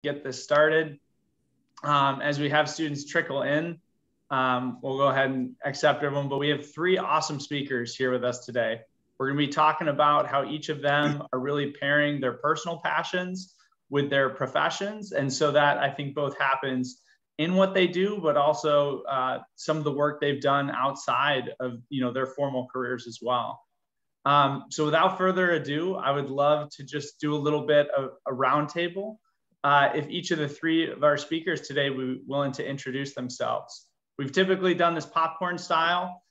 get this started. As we have students trickle in, we'll go ahead and accept everyone, but we have 3 awesome speakers here with us today. We're going to be talking about how each of them are really pairing their personal passions with their professions. And so that I think both happens in what they do, but also some of the work they've done outside of their formal careers as well. So without further ado, I would love to just do a little bit of a roundtable. If each of the 3 of our speakers today would be willing to introduce themselves. We've typically done this popcorn style.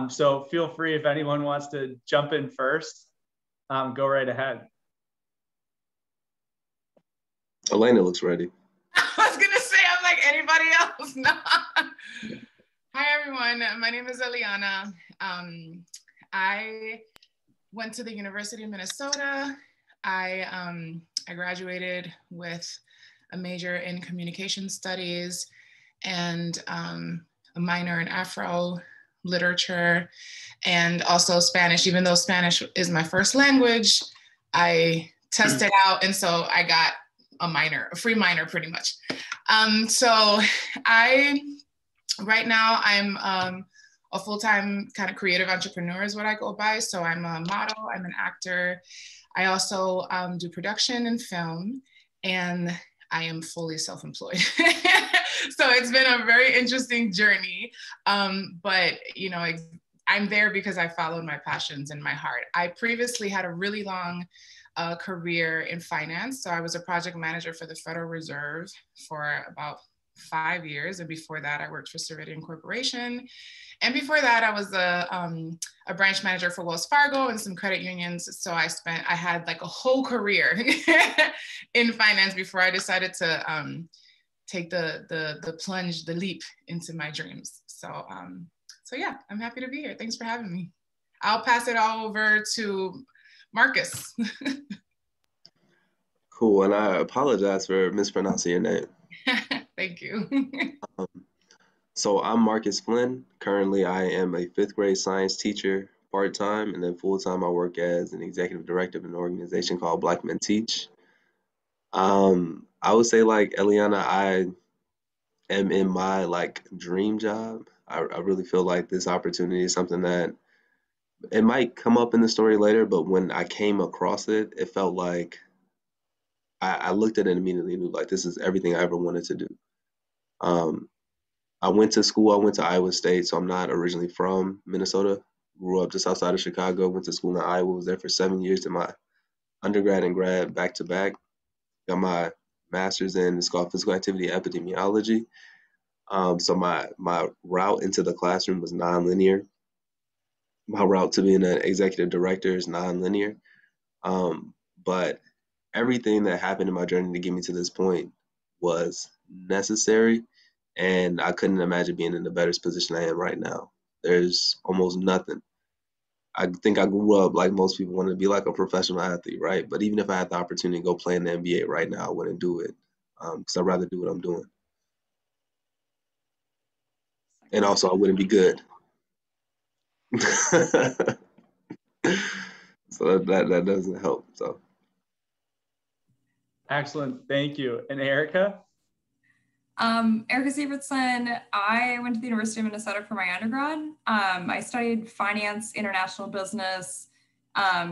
So feel free if anyone wants to jump in first, go right ahead. Elena looks ready. I was gonna say, I'm like, anybody else? No. Hi everyone, my name is Eliana. I went to the University of Minnesota. I graduated with a major in communication studies and a minor in Afro literature and also Spanish. Even though Spanish is my first language, I tested out, and so I got a free minor pretty much. So right now I'm a full-time kind of creative entrepreneur is what I go by. So I'm a model, I'm an actor. I also do production and film, and I am fully self-employed. So it's been a very interesting journey, but I'm there because I followed my passions and my heart. I previously had a really long career in finance. So I was a project manager for the Federal Reserve for about 5 years. And before that, I worked for Sivertson Corporation. And before that, I was a branch manager for Wells Fargo and some credit unions. So I had like a whole career in finance before I decided to take the plunge, the leap into my dreams. So yeah, I'm happy to be here. Thanks for having me. I'll pass it all over to Markus. Cool, and I apologize for mispronouncing your name. Thank you. So I'm Markus Flynn. Currently, I am a 5th grade science teacher part-time, and then full-time I work as an executive director of an organization called Black Men Teach. I would say, like Eliana, I am in my dream job. I really feel like this opportunity is something that it might come up in the story later, but when I came across it, it felt like I looked at it and immediately knew like this is everything I ever wanted to do. I went to school, I went to Iowa State, so I'm not originally from Minnesota. Grew up just outside of Chicago, went to school in Iowa, was there for 7 years, did my undergrad and grad back to back. Got my master's in, it's called physical activity epidemiology. So my route into the classroom was nonlinear. My route to being an executive director is nonlinear. But everything that happened in my journey to get me to this point was necessary. And I couldn't imagine being in the better position I am right now. There's almost nothing. I think I grew up like most people wanted to be like a professional athlete, right? But even if I had the opportunity to go play in the NBA right now, I wouldn't do it because I'd rather do what I'm doing. And also, I wouldn't be good. So that doesn't help. So. Excellent, thank you. And Erica? Erica Sivertson. I went to the University of Minnesota for my undergrad. I studied finance, international business,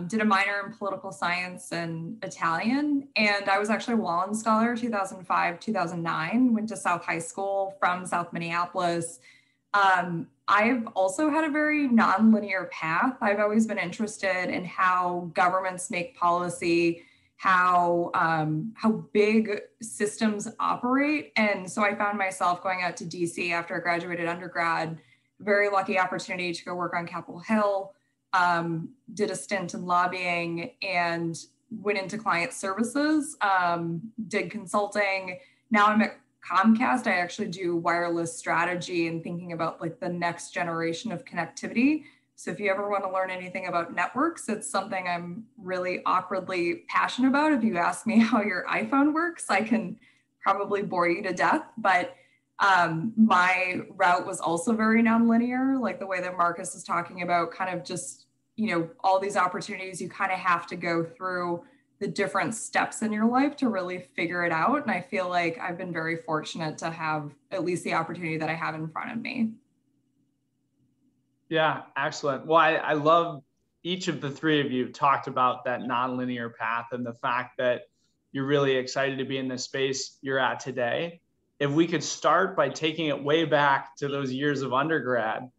did a minor in political science and Italian, and I was actually a Wallin scholar 2005, 2009, went to South High School from South Minneapolis. I've also had a very nonlinear path. I've always been interested in how governments make policy, how big systems operate. And so I found myself going out to DC after I graduated undergrad, very lucky opportunity to go work on Capitol Hill, did a stint in lobbying and went into client services, did consulting. Now I'm at Comcast. I actually do wireless strategy and thinking about like the next generation of connectivity. So if you ever want to learn anything about networks, it's something I'm really awkwardly passionate about. If you ask me how your iPhone works, I can probably bore you to death. But my route was also very nonlinear, like the way that Markus is talking about, kind of just, all these opportunities you kind of have to go through the different steps in your life to really figure it out. And I feel like I've been very fortunate to have at least the opportunity that I have in front of me. Yeah, excellent. Well, I love each of the three of you talked about that nonlinear path and the fact that you're really excited to be in the space you're at today. If we could start by taking it way back to those years of undergrad,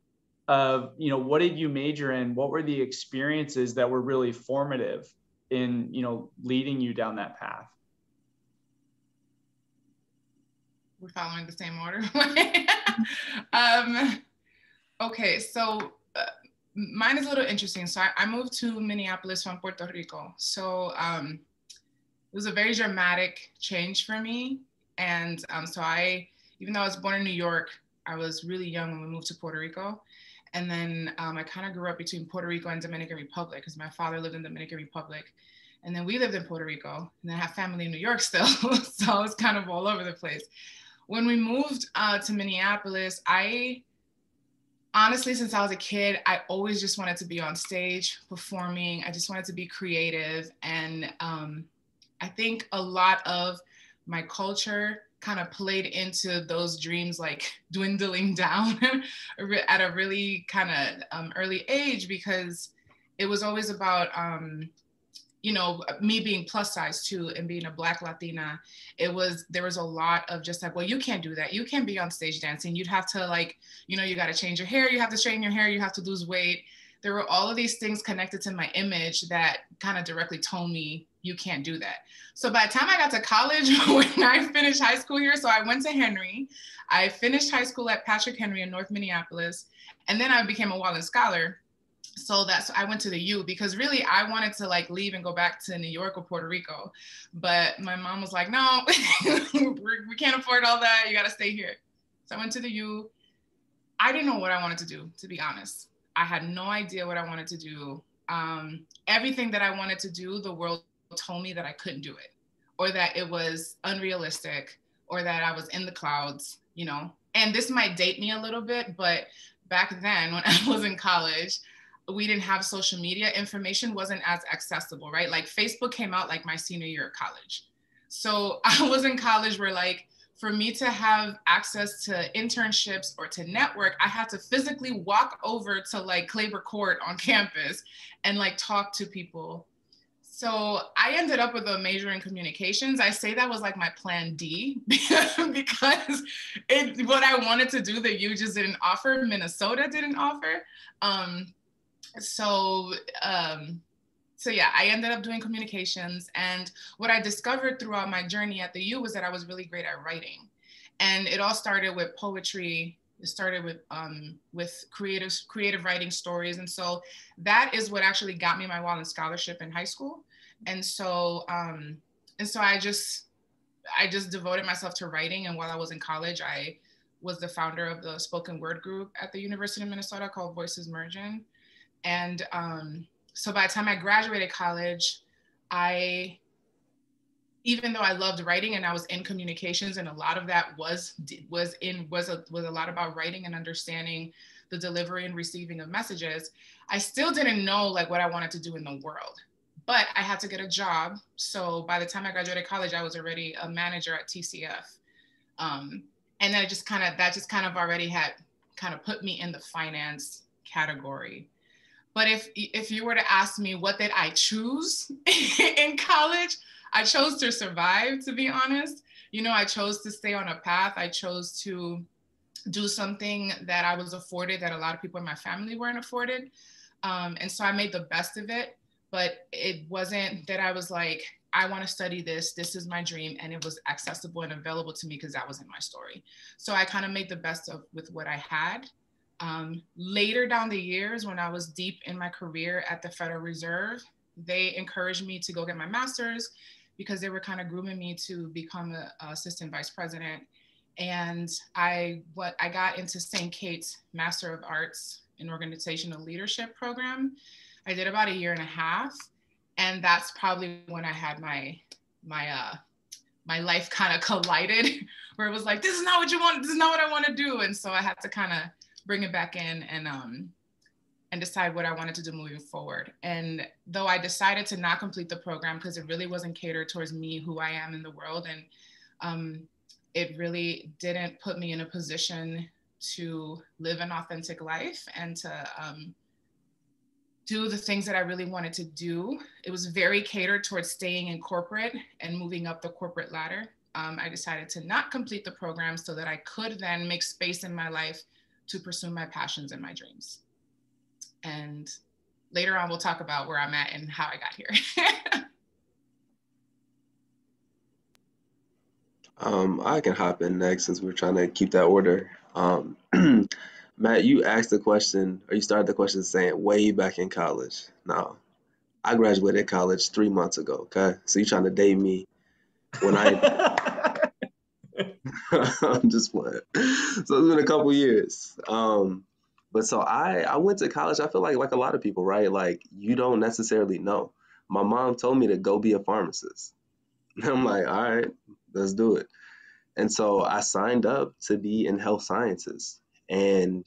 of, you know, what did you major in? What were the experiences that were really formative in, you know, leading you down that path? We're following the same order. Okay, so mine is a little interesting. So I moved to Minneapolis from Puerto Rico. So it was a very dramatic change for me. And so even though I was born in New York, I was really young when we moved to Puerto Rico. And then I kind of grew up between Puerto Rico and Dominican Republic because my father lived in Dominican Republic. And then we lived in Puerto Rico, and then I have family in New York still. So I was kind of all over the place. When we moved to Minneapolis, honestly, since I was a kid, I always just wanted to be on stage performing. I just wanted to be creative. And I think a lot of my culture kind of played into those dreams, like dwindling down at a really kind of early age, because it was always about, you know, me being plus size too, and being a Black Latina. There was a lot of just like, well, you can't do that. You can't be on stage dancing. You'd have to, like, you know, you got to change your hair. You have to straighten your hair. You have to lose weight. There were all of these things connected to my image that kind of directly told me, you can't do that. So by the time I got to college, when I finished high school here, so I went to Henry. I finished high school at Patrick Henry in North Minneapolis. And then I became a Wallin Scholar. So I went to the U because really I wanted to like leave and go back to New York or Puerto Rico. But my mom was like, no, we can't afford all that. You got to stay here. So I went to the U. I didn't know what I wanted to do, to be honest. I had no idea what I wanted to do. Everything that I wanted to do, the world told me that I couldn't do it, or that it was unrealistic, or that I was in the clouds, you know. And this might date me a little bit, but back then when I was in college, we didn't have social media. Information wasn't as accessible, right? Like Facebook came out like my senior year of college. So I was in college where, like, for me to have access to internships or to network, I had to physically walk over to like Claber Court on campus and like talk to people. So I ended up with a major in communications. I say that was like my plan D because what I wanted to do, the U just didn't offer, Minnesota didn't offer. So yeah, I ended up doing communications. And what I discovered throughout my journey at the U was that I was really great at writing. And it all started with poetry. It started with creative writing stories. And so that is what actually got me my Wallin Scholarship in high school. And so I just devoted myself to writing. And while I was in college, I was the founder of the spoken word group at the University of Minnesota called Voices Merging. And so by the time I graduated college, even though I loved writing and I was in communications, and a lot of that was a lot about writing and understanding the delivery and receiving of messages, I still didn't know like what I wanted to do in the world. But I had to get a job. So by the time I graduated college, I was already a manager at TCF. And that just kind of already had kind of put me in the finance category. But if you were to ask me what did I choose in college, I chose to survive, to be honest. You know, I chose to stay on a path. I chose to do something that I was afforded that a lot of people in my family weren't afforded. And so I made the best of it. But it wasn't that I was like, I want to study this. This is my dream. And it was accessible and available to me because that wasn't my story. So I kind of made the best of with what I had. Later down the years, when I was deep in my career at the Federal Reserve, they encouraged me to go get my master's because they were kind of grooming me to become an assistant vice president. And I got into St. Kate's Master of Arts in Organizational Leadership program. I did about 1.5 years. And that's probably when I had my life kind of collided, where it was like, this is not what you want. This is not what I want to do. And so I had to kind of bring it back in and decide what I wanted to do moving forward. And though I decided to not complete the program because it really wasn't catered towards me, who I am in the world, and it really didn't put me in a position to live an authentic life and to do the things that I really wanted to do. It was very catered towards staying in corporate and moving up the corporate ladder. I decided to not complete the program so that I could then make space in my life to pursue my passions and my dreams. And later on, we'll talk about where I'm at and how I got here. I can hop in next since we're trying to keep that order. Matt, you asked the question, or you started the question saying way back in college. No, I graduated college 3 months ago. Okay, so you're trying to date me when I'm just playing. So it's been a couple years. But so I went to college. I feel like a lot of people, right? Like you don't necessarily know. My mom told me to go be a pharmacist. I'm like, all right, let's do it. And so I signed up to be in health sciences. And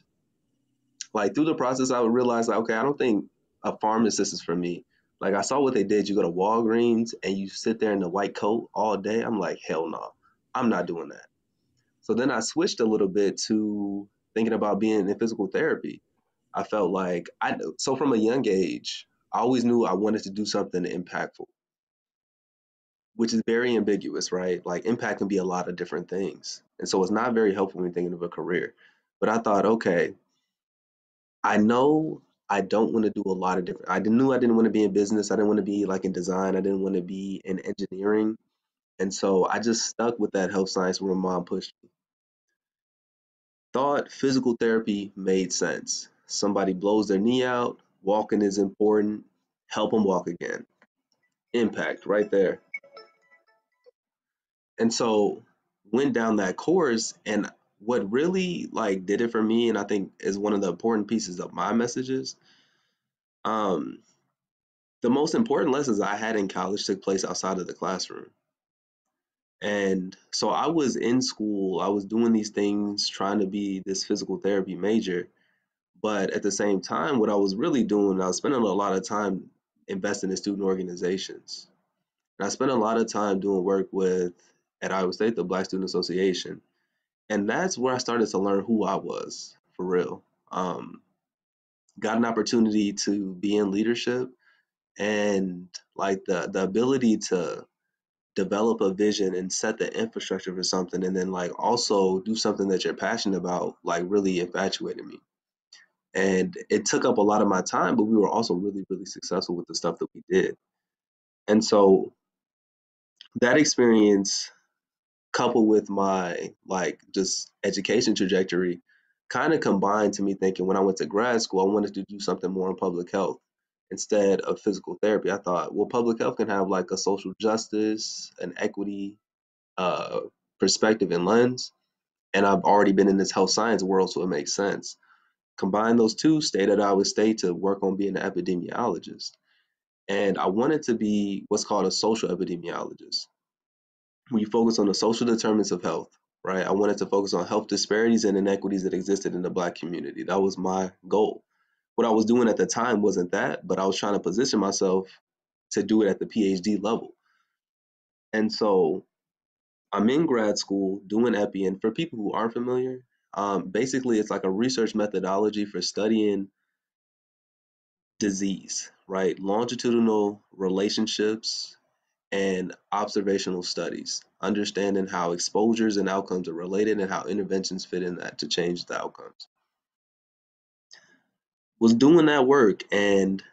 like through the process, I would realize, like, okay, I don't think a pharmacist is for me. Like I saw what they did. You go to Walgreens and you sit there in the white coat all day. I'm like, hell no, I'm not doing that. So then I switched a little bit to thinking about being in physical therapy. I felt like so from a young age, I always knew I wanted to do something impactful, which is very ambiguous, right? Like impact can be a lot of different things. And so it's not very helpful when thinking of a career. But I thought, okay, I know I don't want to do a lot of different. Knew I didn't want to be in business. I didn't want to be like in design. I didn't want to be in engineering. And so I just stuck with that health science where my mom pushed me. Thought physical therapy made sense. Somebody blows their knee out, walking is important, help them walk again. Impact right there. And so went down that course, and what really like did it for me, and I think is one of the important pieces of my messages, um, the most important lessons I had in college took place outside of the classroom. And so I was in school, I was doing these things, trying to be this physical therapy major. But at the same time, what I was really doing, I was spending a lot of time investing in student organizations. And I spent a lot of time doing work with, at Iowa State, the Black Student Association. And that's where I started to learn who I was for real. Got an opportunity to be in leadership and like the ability to develop a vision and set the infrastructure for something and then like also do something that you're passionate about, like really infatuated me. And it took up a lot of my time, but we were also really, really successful with the stuff that we did. And so that experience, coupled with my like just education trajectory, kind of combined to me thinking when I went to grad school, I wanted to do something more in public health instead of physical therapy. I thought, well, public health can have like a social justice, an equity uh, perspective and lens. And I've already been in this health science world, so it makes sense. Combine those two, stayed at Iowa State to work on being an epidemiologist. And I wanted to be what's called a social epidemiologist. When you focus on the social determinants of health, right? I wanted to focus on health disparities and inequities that existed in the Black community. That was my goal. What I was doing at the time wasn't that, but I was trying to position myself to do it at the PhD level. And so I'm in grad school doing epi, and for people who aren't familiar, basically it's like a research methodology for studying disease, right? Longitudinal relationships and observational studies, understanding how exposures and outcomes are related and how interventions fit in that to change the outcomes. Was doing that work and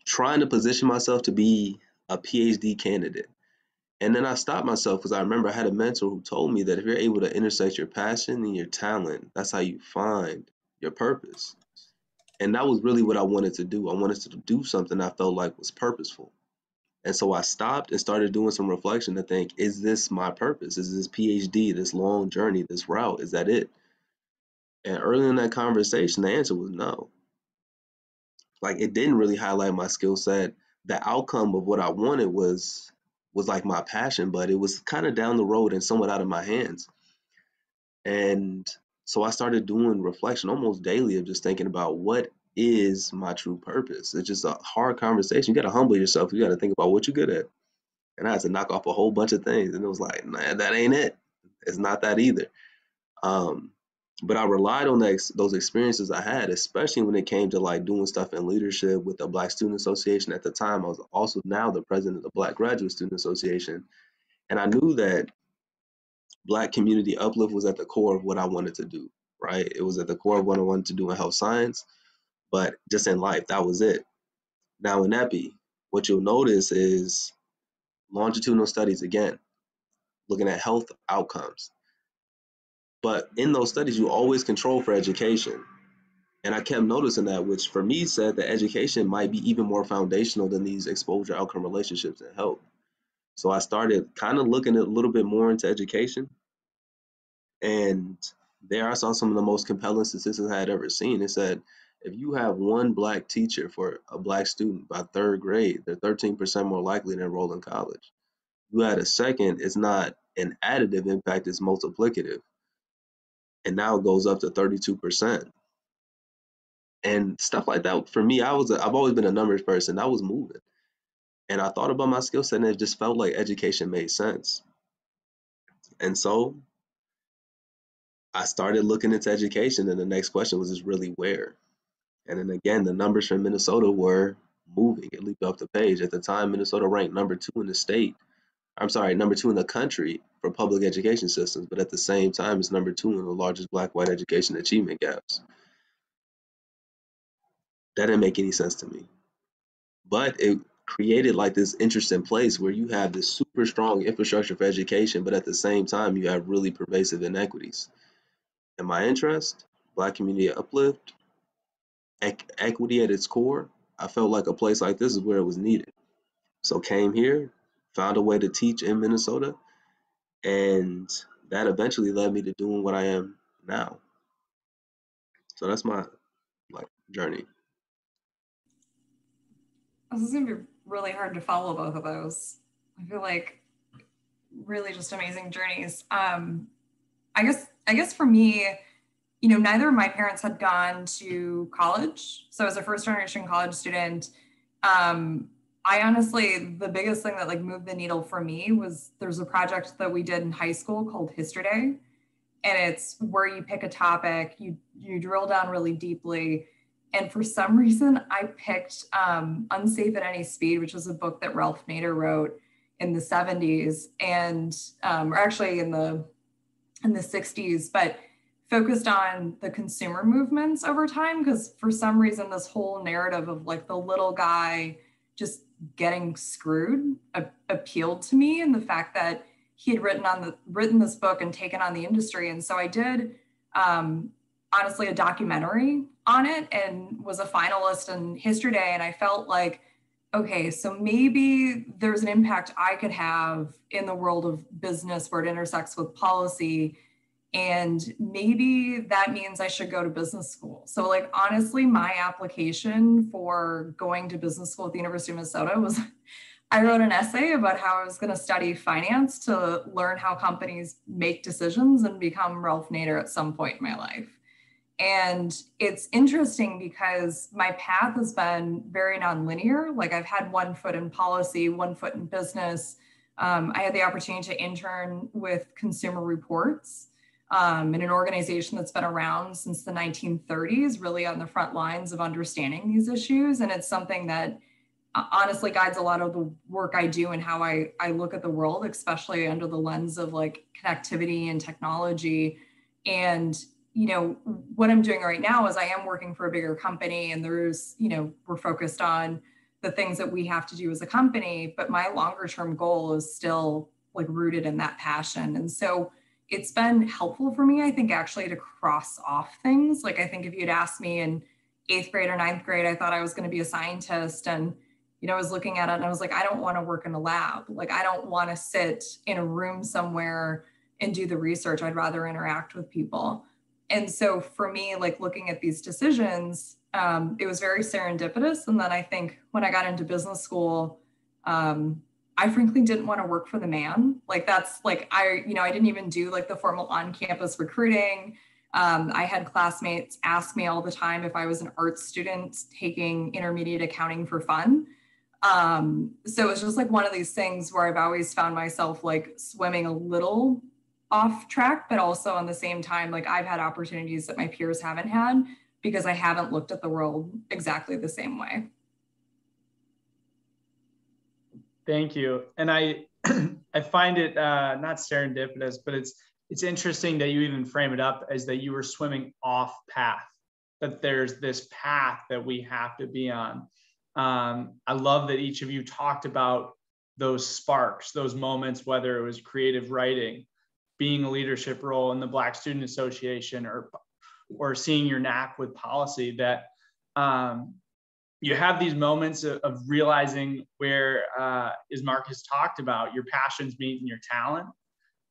trying to position myself to be a PhD candidate. And then I stopped myself because I remember I had a mentor who told me that if you're able to intersect your passion and your talent, that's how you find your purpose. And that was really what I wanted to do. I wanted to do something I felt like was purposeful. And so I stopped and started doing some reflection to think, is this my purpose? Is this PhD, this long journey, this route, is that it? And early in that conversation, the answer was no. Like it didn't really highlight my skill set. The outcome of what I wanted was like my passion, but it was kind of down the road and somewhat out of my hands. And so I started doing reflection almost daily of just thinking about what is my true purpose? It's just a hard conversation. You got to humble yourself. You got to think about what you're good at. And I had to knock off a whole bunch of things. And it was like, man, that ain't it. It's not that either. But I relied on those experiences I had, especially when it came to like doing stuff in leadership with the Black Student Association. At the time, I was also now the president of the Black Graduate Student Association. And I knew that Black community uplift was at the core of what I wanted to do, right? It was at the core of what I wanted to do in health science, but just in life, that was it. Now in EPI, what you'll notice is longitudinal studies again, looking at health outcomes. But in those studies, you always control for education. And I kept noticing that, which for me said that education might be even more foundational than these exposure outcome relationships in health. So I started kind of looking a little bit more into education. And there I saw some of the most compelling statistics I had ever seen. It said, if you have one Black teacher for a Black student by third grade, they're 13% more likely to enroll in college. You add a second, it's not an additive impact, it's multiplicative. And now it goes up to 32%. And stuff like that, for me, I've always been a numbers person. I was moving. And I thought about my skill set and it just felt like education made sense. And so I started looking into education, and the next question was just really where. And then again, the numbers from Minnesota were moving. It leaped off the page. At the time, Minnesota ranked number 2 in the state. I'm sorry, number 2 in the country for public education systems, but at the same time, it's number 2 in the largest Black-white education achievement gaps. That didn't make any sense to me. But it created like this interesting place where you have this super strong infrastructure for education, but at the same time, you have really pervasive inequities. And my interest, Black community uplift, equity at its core, I felt like a place like this is where it was needed. So came here, found a way to teach in Minnesota, and that eventually led me to doing what I am now. So that's my journey. This is gonna be really hard to follow both of those. I feel like really just amazing journeys. I guess for me, neither of my parents had gone to college. So as a first generation college student, I honestly, the biggest thing that like moved the needle for me was there's a project that we did in high school called History Day. And it's where you pick a topic, you drill down really deeply. And for some reason, I picked Unsafe at Any Speed, which was a book that Ralph Nader wrote in the 70s, and or actually in the 60s, but focused on the consumer movements over time. Because for some reason, this whole narrative of like the little guy just getting screwed appealed to me, and the fact that he had written this book and taken on the industry. And so I did honestly a documentary on it and was a finalist in History Day. And I felt like, okay, so maybe there's an impact I could have in the world of business where it intersects with policy. And maybe that means I should go to business school. So like, honestly, my application for going to business school at the University of Minnesota was, I wrote an essay about how I was going to study finance to learn how companies make decisions and become Ralph Nader at some point in my life. And it's interesting because my path has been very nonlinear. Like I've had one foot in policy, one foot in business. I had the opportunity to intern with Consumer Reports in an organization that's been around since the 1930s, really on the front lines of understanding these issues. And it's something that honestly guides a lot of the work I do and how I look at the world, especially under the lens of like connectivity and technology. And, what I'm doing right now is I am working for a bigger company, and there's, we're focused on the things that we have to do as a company, but my longer term goal is still like rooted in that passion. And so it's been helpful for me, I think, actually to cross off things. Like I think if you'd asked me in 8th grade or 9th grade, I thought I was going to be a scientist, and I was looking at it and I was like, I don't want to work in a lab. Like, I don't want to sit in a room somewhere and do the research. I'd rather interact with people. And so for me, like looking at these decisions, it was very serendipitous. And then I think when I got into business school, I frankly didn't want to work for the man. Like that's like, I didn't even do like the formal on-campus recruiting. I had classmates ask me all the time if I was an art student taking intermediate accounting for fun. So it's just like one of these things where I've always found myself like swimming a little off track, but also on the same time, like I've had opportunities that my peers haven't had because I haven't looked at the world exactly the same way. Thank you. And I find it not serendipitous, but it's interesting that you even frame it up as that you were swimming off path, that there's this path that we have to be on. I love that each of you talked about those sparks, those moments, whether it was creative writing, being a leadership role in the Black Student Association, or seeing your knack with policy, that you have these moments of realizing where, as Marcus talked about, your passions meeting your talent.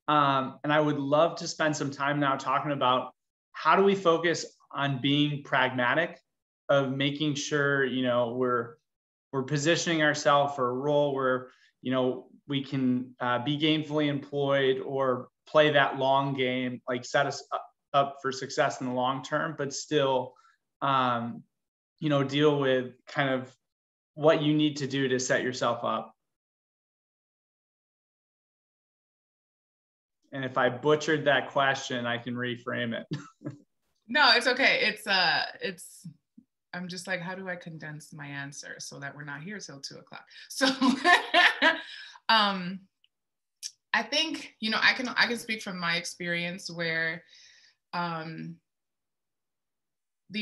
And I would love to spend some time now talking about how do we focus on being pragmatic, of making sure, you know, we're positioning ourselves for a role where, you know, we can be gainfully employed or play that long game, like set us up for success in the long term, but still, you know, deal with kind of what you need to do to set yourself up. And if I butchered that question, I can reframe it. No, it's okay. I'm just like, how do I condense my answer so that we're not here till 2 o'clock? So I think, you know, I can speak from my experience where the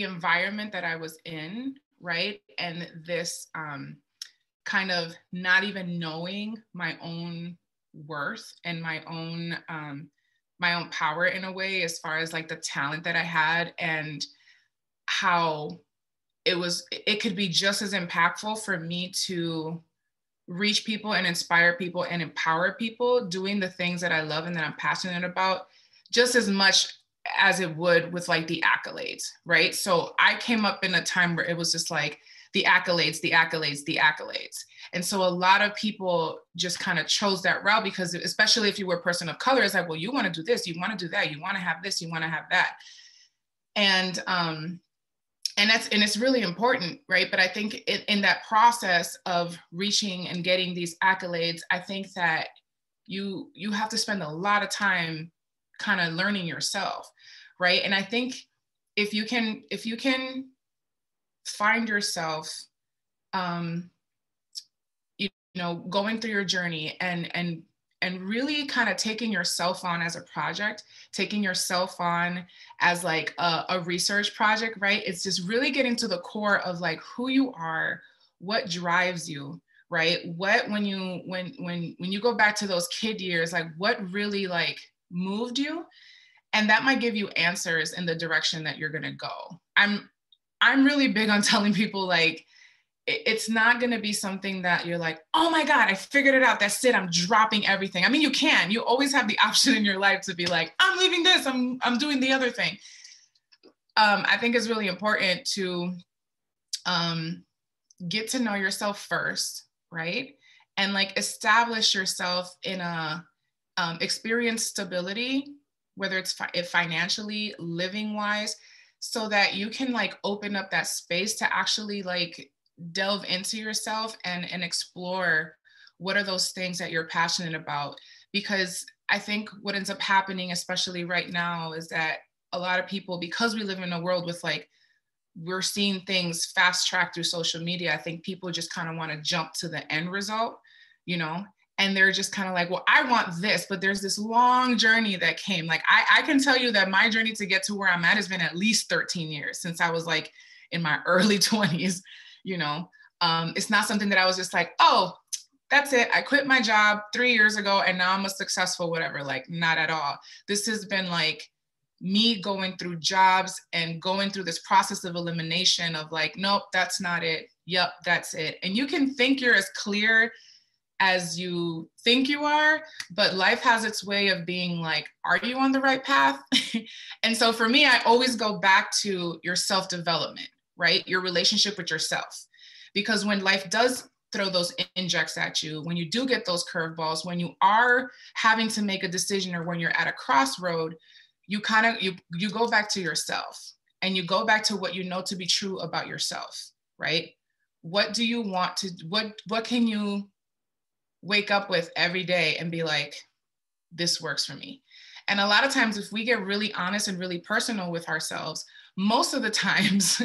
environment that I was in, right? And this kind of not even knowing my own worth and my own power in a way, as far as like the talent that I had, and how it could be just as impactful for me to reach people and inspire people and empower people doing the things that I love and that I'm passionate about, just as much as it would with like the accolades, right? So I came up in a time where it was just like the accolades, the accolades, the accolades. And so a lot of people just kind of chose that route because, especially if you were a person of color, it's like, well, you want to do this, you want to do that, you want to have this, you want to have that. And it's really important, right? But I think in that process of reaching and getting these accolades, I think that you have to spend a lot of time kind of learning yourself, right? And I think if you can find yourself, you know, going through your journey and really kind of taking yourself on as a project, taking yourself on as like a research project, right? It's just really getting to the core of like who you are, what drives you, right? When you go back to those kid years, like what really like moved you, and that might give you answers in the direction that you're gonna go. I'm really big on telling people like, it's not going to be something that you're like, oh my God, I figured it out. That's it. I'm dropping everything. I mean, you always have the option in your life to be like, I'm leaving this. I'm doing the other thing. I think it's really important to get to know yourself first, right? And like establish yourself in a experience stability, whether it's financially, living wise, so that you can like open up that space to actually like delve into yourself and explore what are those things that you're passionate about. Because I think what ends up happening, especially right now, is that a lot of people, because we live in a world with like, we're seeing things fast track through social media, I think people just kind of want to jump to the end result, you know, and they're just kind of like, well, I want this, but there's this long journey that came. Like, I can tell you that my journey to get to where I'm at has been at least 13 years since I was like in my early 20s. You know, it's not something that I was just like, oh, that's it. I quit my job 3 years ago and now I'm a successful whatever. Like, not at all. This has been like me going through jobs and going through this process of elimination of like, nope, that's not it. Yep, that's it. And you can think you're as clear as you think you are, but life has its way of being like, are you on the right path? And so for me, I always go back to your self-development, right? Your relationship with yourself. Because when life does throw those injects at you, when you do get those curveballs, when you are having to make a decision or when you're at a crossroad, you kind of, you go back to yourself, and you go back to what you know to be true about yourself, right? What do you want to, what can you wake up with every day and be like, this works for me? And a lot of times, if we get really honest and really personal with ourselves, most of the times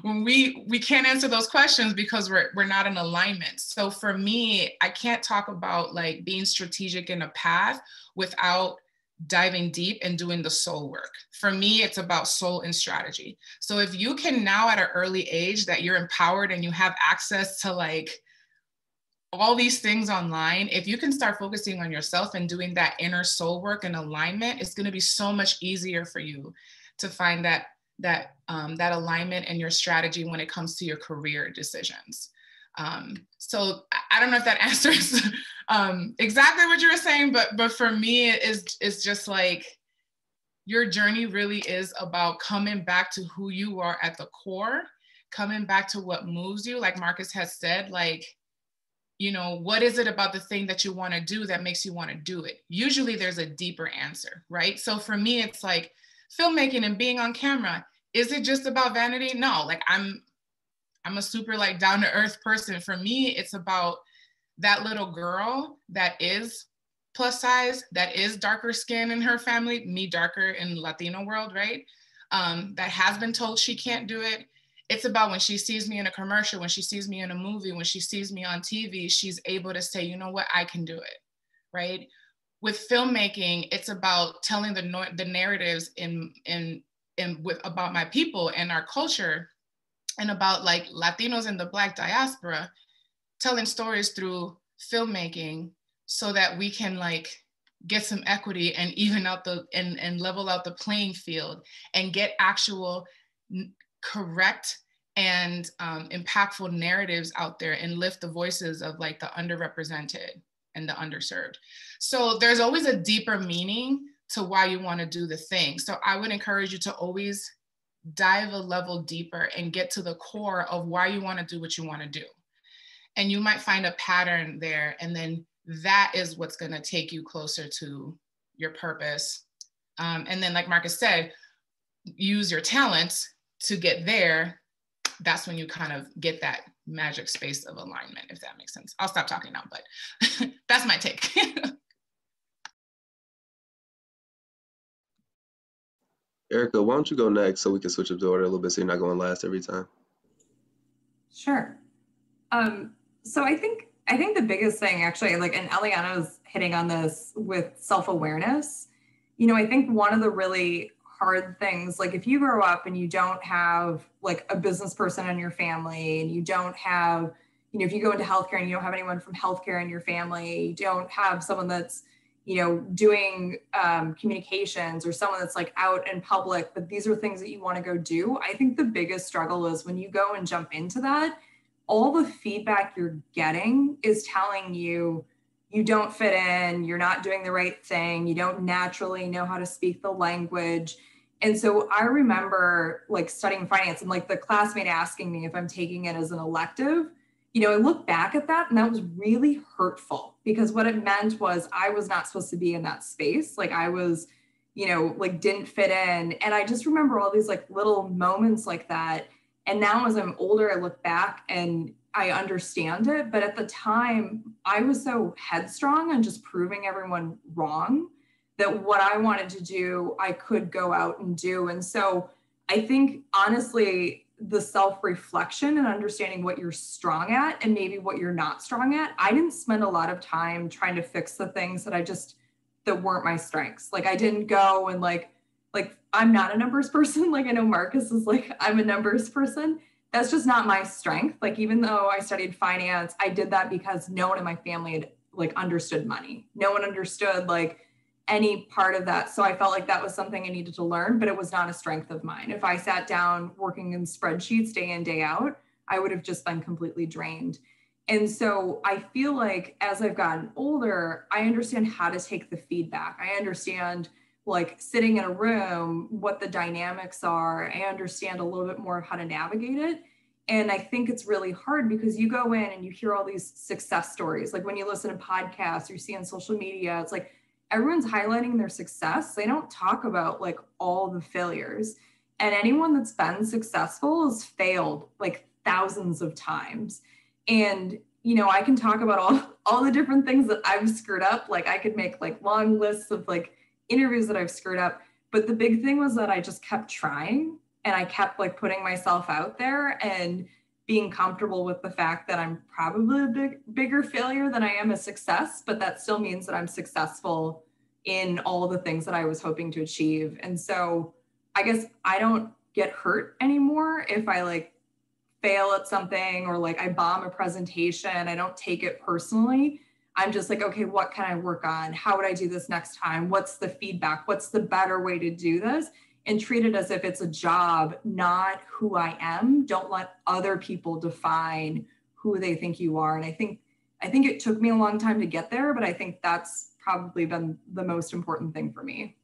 when we can't answer those questions because we're not in alignment. So for me, I can't talk about like being strategic in a path without diving deep and doing the soul work. For me, it's about soul and strategy. So if you can now at an early age that you're empowered and you have access to like all these things online, if you can start focusing on yourself and doing that inner soul work and alignment, it's going to be so much easier for you to find that alignment and your strategy when it comes to your career decisions. So I don't know if that answers exactly what you were saying, but for me, it's just like your journey really is about coming back to who you are at the core, coming back to what moves you. Like Markus has said, like, you know, what is it about the thing that you want to do that makes you want to do it? Usually there's a deeper answer, right? So for me, it's like filmmaking and being on camera. Is it just about vanity? No, like I'm a super like down to earth person. For me, it's about that little girl that is plus size, that is darker skin in her family, me darker in Latino world, right? That has been told she can't do it. It's about when she sees me in a commercial, when she sees me in a movie, when she sees me on TV, she's able to say, you know what, I can do it, right? With filmmaking, it's about telling the narratives about my people and our culture, and about like Latinos in the Black diaspora, telling stories through filmmaking so that we can like get some equity and even out and level out the playing field and get actual correct and impactful narratives out there and lift the voices of like the underrepresented and the underserved. So there's always a deeper meaning to why you want to do the thing. So I would encourage you to always dive a level deeper and get to the core of why you want to do what you want to do. And you might find a pattern there, and then that is what's going to take you closer to your purpose. And then like Markus said, use your talents to get there. That's when you kind of get that magic space of alignment, if that makes sense. I'll stop talking now, but that's my take. Erica, why don't you go next so we can switch up the order a little bit so you're not going last every time? Sure. So I think the biggest thing actually, like, and Eliana's hitting on this with self-awareness, you know, I think one of the really hard things, like if you grow up and you don't have like a business person in your family, and you don't have, you know, if you go into healthcare and you don't have anyone from healthcare in your family, you don't have someone that's, you know, doing communications, or someone that's like out in public, but these are things that you want to go do. I think the biggest struggle is when you go and jump into that, all the feedback you're getting is telling you, you don't fit in, you're not doing the right thing, you don't naturally know how to speak the language. And so I remember like studying finance and like the classmate asking me if I'm taking it as an elective. You know, I look back at that and that was really hurtful, because what it meant was I was not supposed to be in that space. Like I was, you know, like didn't fit in. And I just remember all these like little moments like that. And now as I'm older, I look back and I understand it. But at the time, I was so headstrong on just proving everyone wrong that what I wanted to do, I could go out and do. And so I think honestly, the self-reflection and understanding what you're strong at and maybe what you're not strong at. I didn't spend a lot of time trying to fix the things that weren't my strengths. Like I didn't go and like I'm not a numbers person. Like I know Markus is like, I'm a numbers person. That's just not my strength. Like, even though I studied finance, I did that because no one in my family had like understood money. No one understood like any part of that. So I felt like that was something I needed to learn, but it was not a strength of mine. If I sat down working in spreadsheets day in, day out, I would have just been completely drained. And so I feel like as I've gotten older, I understand how to take the feedback. I understand like sitting in a room, what the dynamics are. I understand a little bit more of how to navigate it. And I think it's really hard because you go in and you hear all these success stories. Like when you listen to podcasts or you see on social media, it's like, everyone's highlighting their success. They don't talk about like all the failures. And anyone that's been successful has failed like thousands of times. And, you know, I can talk about all the different things that I've screwed up. Like I could make like long lists of like interviews that I've screwed up. But the big thing was that I just kept trying and I kept like putting myself out there and being comfortable with the fact that I'm probably a bigger failure than I am a success, but that still means that I'm successful in all the things that I was hoping to achieve. And so I guess I don't get hurt anymore if I like fail at something or like I bomb a presentation. I don't take it personally. I'm just like, okay, what can I work on? How would I do this next time? What's the feedback? What's the better way to do this? And treat it as if it's a job, not who I am. Don't let other people define who they think you are. And I think it took me a long time to get there, but I think that's probably been the most important thing for me.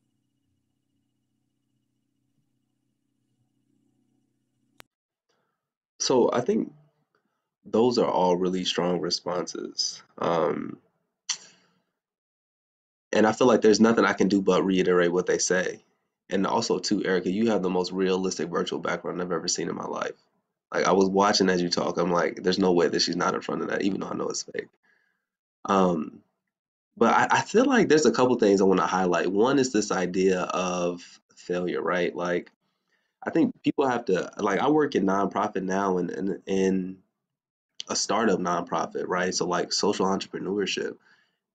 So I think those are all really strong responses. And I feel like there's nothing I can do but reiterate what they say. And also, too, Erica, you have the most realistic virtual background I've ever seen in my life. Like, I was watching as you talk. I'm like, there's no way that she's not in front of that, even though I know it's fake. But I feel like there's a couple things I want to highlight. One is this idea of failure, right? Like, I think people have to, like, I work in nonprofit now and in a startup nonprofit, right? So, like, social entrepreneurship.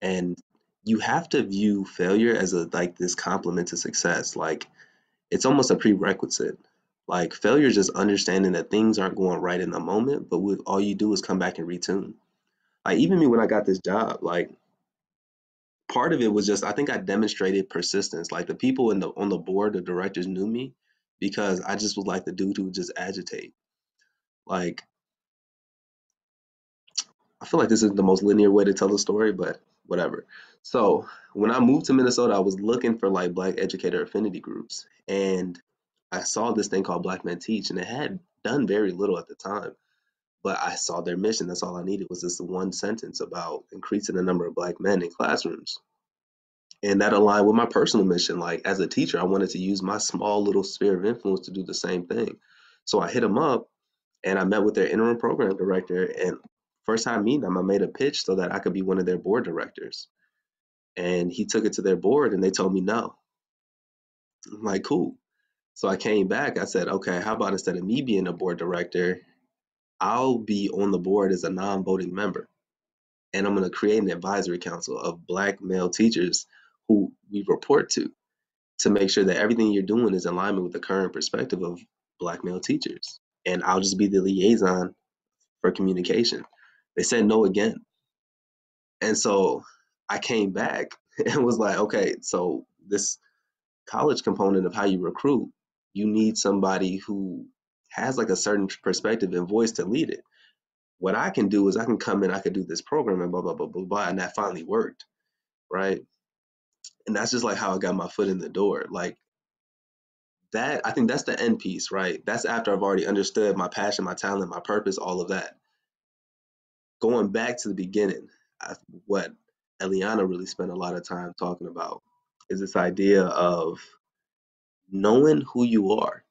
And you have to view failure as a like this complement to success. Like it's almost a prerequisite. Like failure is just understanding that things aren't going right in the moment, but all you do is come back and retune. Like even me when I got this job, like part of it was just I think I demonstrated persistence. Like the people on the board, the directors knew me because I just was like the dude who would just agitate. Like I feel like this is the most linear way to tell the story, but whatever. So when I moved to Minnesota, I was looking for like Black educator affinity groups, and I saw this thing called Black Men Teach, and it had done very little at the time. But I saw their mission. That's all I needed was this one sentence about increasing the number of Black men in classrooms. And that aligned with my personal mission. Like as a teacher, I wanted to use my small little sphere of influence to do the same thing. So I hit them up and I met with their interim program director. And first time meeting them, I made a pitch so that I could be one of their board directors. And he took it to their board and they told me no. I'm like, cool. So I came back. I said, okay, how about instead of me being a board director, I'll be on the board as a non-voting member. And I'm going to create an advisory council of Black male teachers who we report to make sure that everything you're doing is in alignment with the current perspective of Black male teachers. And I'll just be the liaison for communication. They said no again. And so I came back and was like, okay, so this college component of how you recruit, you need somebody who has like a certain perspective and voice to lead it. What I can do is I can come in, I could do this program and blah, blah, blah, blah, blah. And that finally worked. Right. And that's just like how I got my foot in the door. Like that, I think that's the end piece, right? That's after I've already understood my passion, my talent, my purpose, all of that. Going back to the beginning, what Eliana really spent a lot of time talking about is this idea of knowing who you are,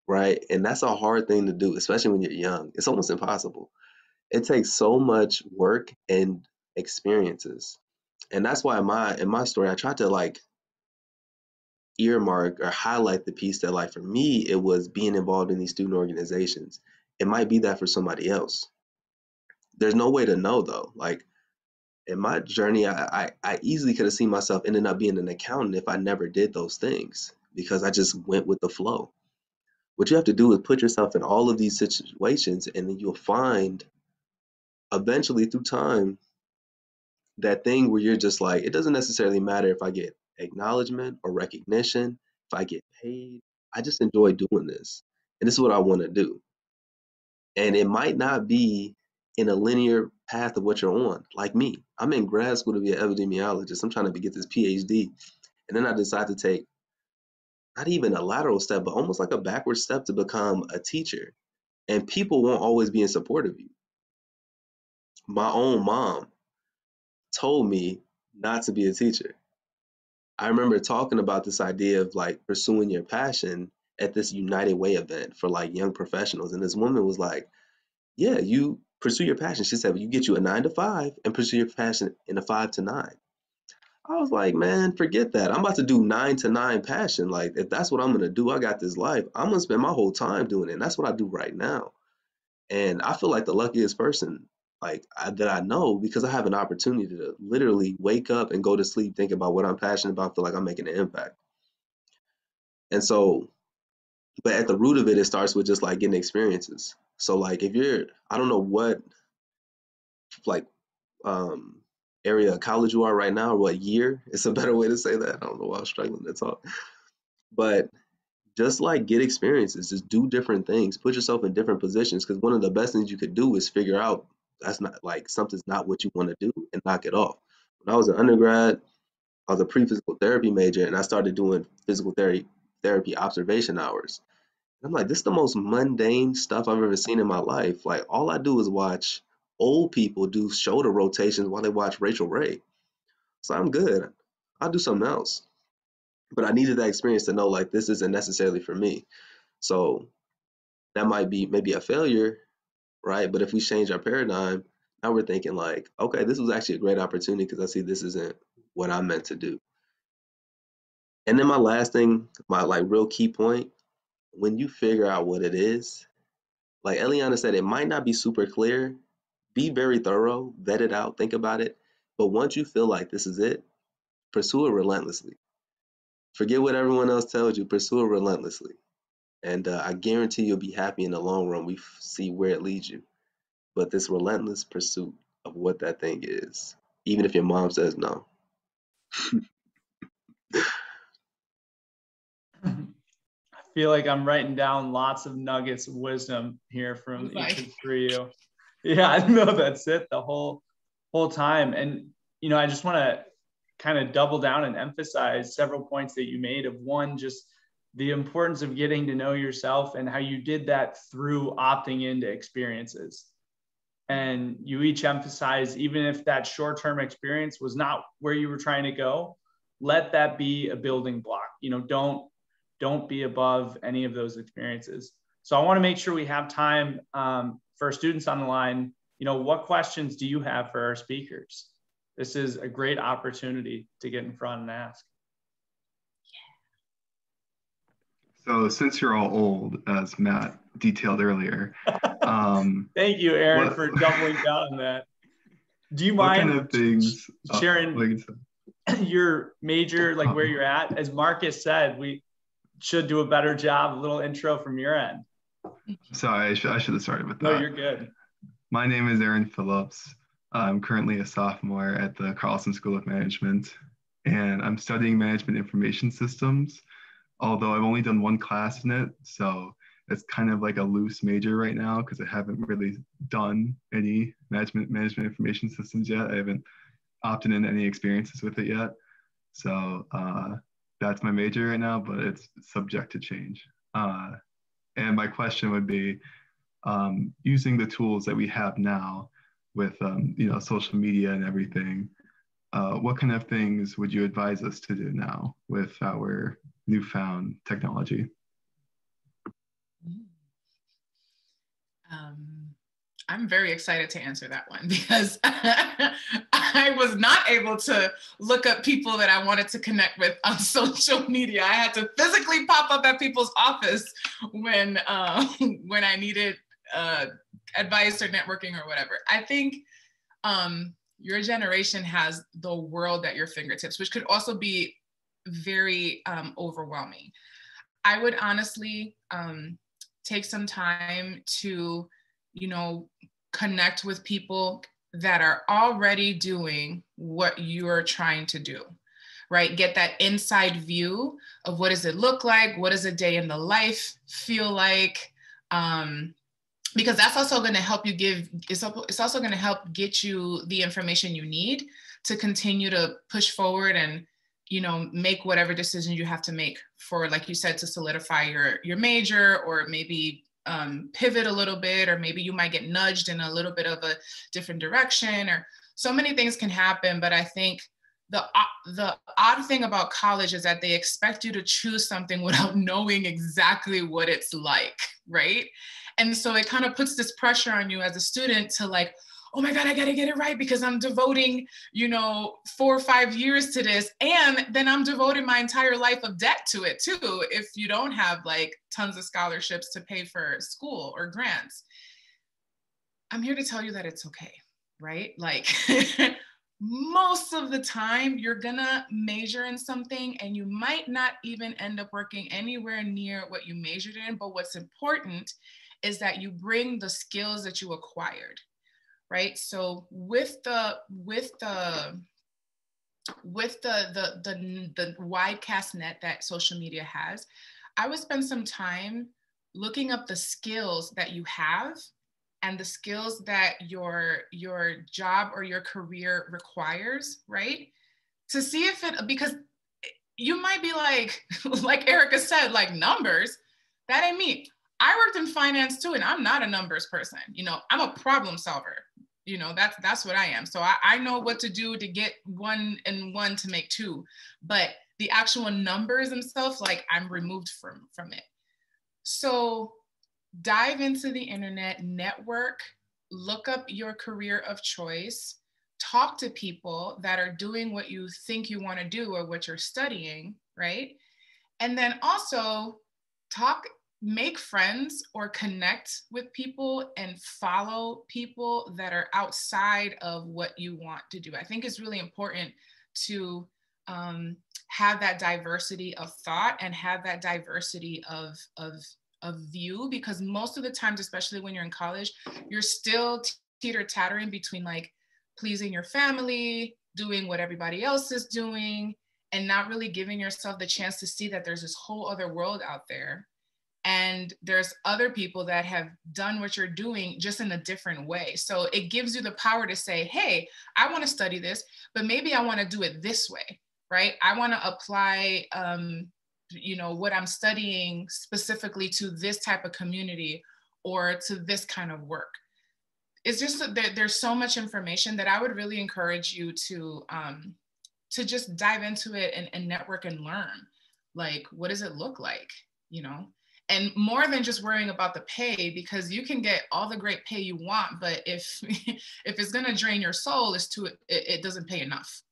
right? And that's a hard thing to do, especially when you're young. It's almost impossible. It takes so much work and experiences. And that's why in my story, I tried to like earmark or highlight the piece that like for me, it was being involved in these student organizations. It might be that for somebody else. There's no way to know though. Like in my journey, I easily could have seen myself ending up being an accountant if I never did those things because I just went with the flow. What you have to do is put yourself in all of these situations, and then you'll find eventually through time that thing where you're just like, it doesn't necessarily matter if I get acknowledgement or recognition, if I get paid. I just enjoy doing this. And this is what I want to do. And it might not be in a linear path of what you're on, like me. I'm in grad school to be an epidemiologist. I'm trying to get this PhD. And then I decide to take not even a lateral step, but almost like a backward step to become a teacher. And people won't always be in support of you. My own mom told me not to be a teacher. I remember talking about this idea of like pursuing your passion at this United Way event for like young professionals. And this woman was like, yeah, you pursue your passion. She said, well, you get you a 9 to 5 and pursue your passion in a 5 to 9. I was like, man, forget that. I'm about to do 9 to 9 passion. Like, if that's what I'm going to do, I got this life. I'm going to spend my whole time doing it. And that's what I do right now. And I feel like the luckiest person that I know, because I have an opportunity to literally wake up and go to sleep, think about what I'm passionate about, feel like I'm making an impact. And so, but at the root of it, it starts with just like getting experiences. So like if you're, I don't know what like area of college you are right now or what year, it's a better way to say that. I don't know why I was struggling to talk. But just like get experiences, just do different things, put yourself in different positions. Because one of the best things you could do is figure out that's not like something's not what you want to do and knock it off. When I was an undergrad, I was a pre-physical therapy major and I started doing physical therapy observation hours. I'm like, this is the most mundane stuff I've ever seen in my life. Like all I do is watch old people do shoulder rotations while they watch Rachel Ray. So I'm good. I'll do something else. But I needed that experience to know like this isn't necessarily for me. So that might be maybe a failure, right? But if we change our paradigm, now we're thinking like, okay, this was actually a great opportunity because I see this isn't what I'm meant to do. And then my last thing, my like real key point, when you figure out what it is, like Eliana said, it might not be super clear. Be very thorough, vet it out, think about it. But once you feel like this is it, pursue it relentlessly. Forget what everyone else tells you, pursue it relentlessly. And I guarantee you'll be happy in the long run. We see where it leads you. But this relentless pursuit of what that thing is, even if your mom says no. I feel like I'm writing down lots of nuggets of wisdom here from each of the three of you. Yeah, I know that's it the whole time. And, you know, I just want to kind of double down and emphasize several points that you made of one, just the importance of getting to know yourself and how you did that through opting into experiences. And you each emphasize, even if that short-term experience was not where you were trying to go, let that be a building block. You know, don't be above any of those experiences. So I want to make sure we have time for students on the line. You know, what questions do you have for our speakers? This is a great opportunity to get in front and ask. So since you're all old, as Matt detailed earlier. Thank you, Aaron, for doubling down on that. Do you mind kind of things, sharing your major, like where you're at? As Marcus said, we should do a better job, a little intro from your end. Sorry, I should have started with that. No, you're good. My name is Aaron Phillips. I'm currently a sophomore at the Carlson School of Management, and I'm studying management information systems, although I've only done one class in it, so it's kind of like a loose major right now because I haven't really done any management information systems yet. I haven't opted in any experiences with it yet. So that's my major right now, but it's subject to change. And my question would be, using the tools that we have now with you know, social media and everything, what kind of things would you advise us to do now with our newfound technology? I'm very excited to answer that one because I was not able to look up people that I wanted to connect with on social media. I had to physically pop up at people's office when I needed advice or networking or whatever. I think your generation has the world at your fingertips, which could also be very overwhelming. I would honestly take some time to, you know, connect with people that are already doing what you're trying to do, right? Get that inside view of what does it look like? What does a day in the life feel like? Because that's also going to help you it's also going to help get you the information you need to continue to push forward and, you know, make whatever decision you have to make for, like you said, to solidify your major, or maybe pivot a little bit, or maybe you might get nudged in a little bit of a different direction, or so many things can happen. But I think the odd thing about college is that they expect you to choose something without knowing exactly what it's like, right? And so it kind of puts this pressure on you as a student to like, oh my God, I gotta get it right because I'm devoting, 4 or 5 years to this. And then I'm devoting my entire life of debt to it too, if you don't have like tons of scholarships to pay for school or grants. I'm here to tell you that it's okay, right? Like most of the time you're gonna major in something and you might not even end up working anywhere near what you majored in, but what's important is that you bring the skills that you acquired, right? So with the wide cast net that social media has, I would spend some time looking up the skills that you have and the skills that your job or your career requires, right? To see if because you might be like Erica said, like numbers, that ain't me. I worked in finance too, and I'm not a numbers person. I'm a problem solver. That's what I am. So I know what to do to get 1 and 1 to make 2, but the actual numbers themselves, like I'm removed from it. So dive into the internet, network, look up your career of choice, talk to people that are doing what you think you want to do or what you're studying, right? And then also make friends or connect with people and follow people that are outside of what you want to do. I think it's really important to have that diversity of thought and have that diversity of view, because most of the times, especially when you're in college, you're still teeter-tottering between like pleasing your family, doing what everybody else is doing, and not really giving yourself the chance to see that there's this whole other world out there. And there's other people that have done what you're doing just in a different way. So it gives you the power to say, hey, I want to study this, but maybe I want to do it this way, right? I want to apply what I'm studying specifically to this type of community or to this kind of work. It's just that there's so much information that I would really encourage you to just dive into it and network and learn. Like, what does it look like, And more than just worrying about the pay, because you can get all the great pay you want, but if it's gonna drain your soul, it doesn't pay enough,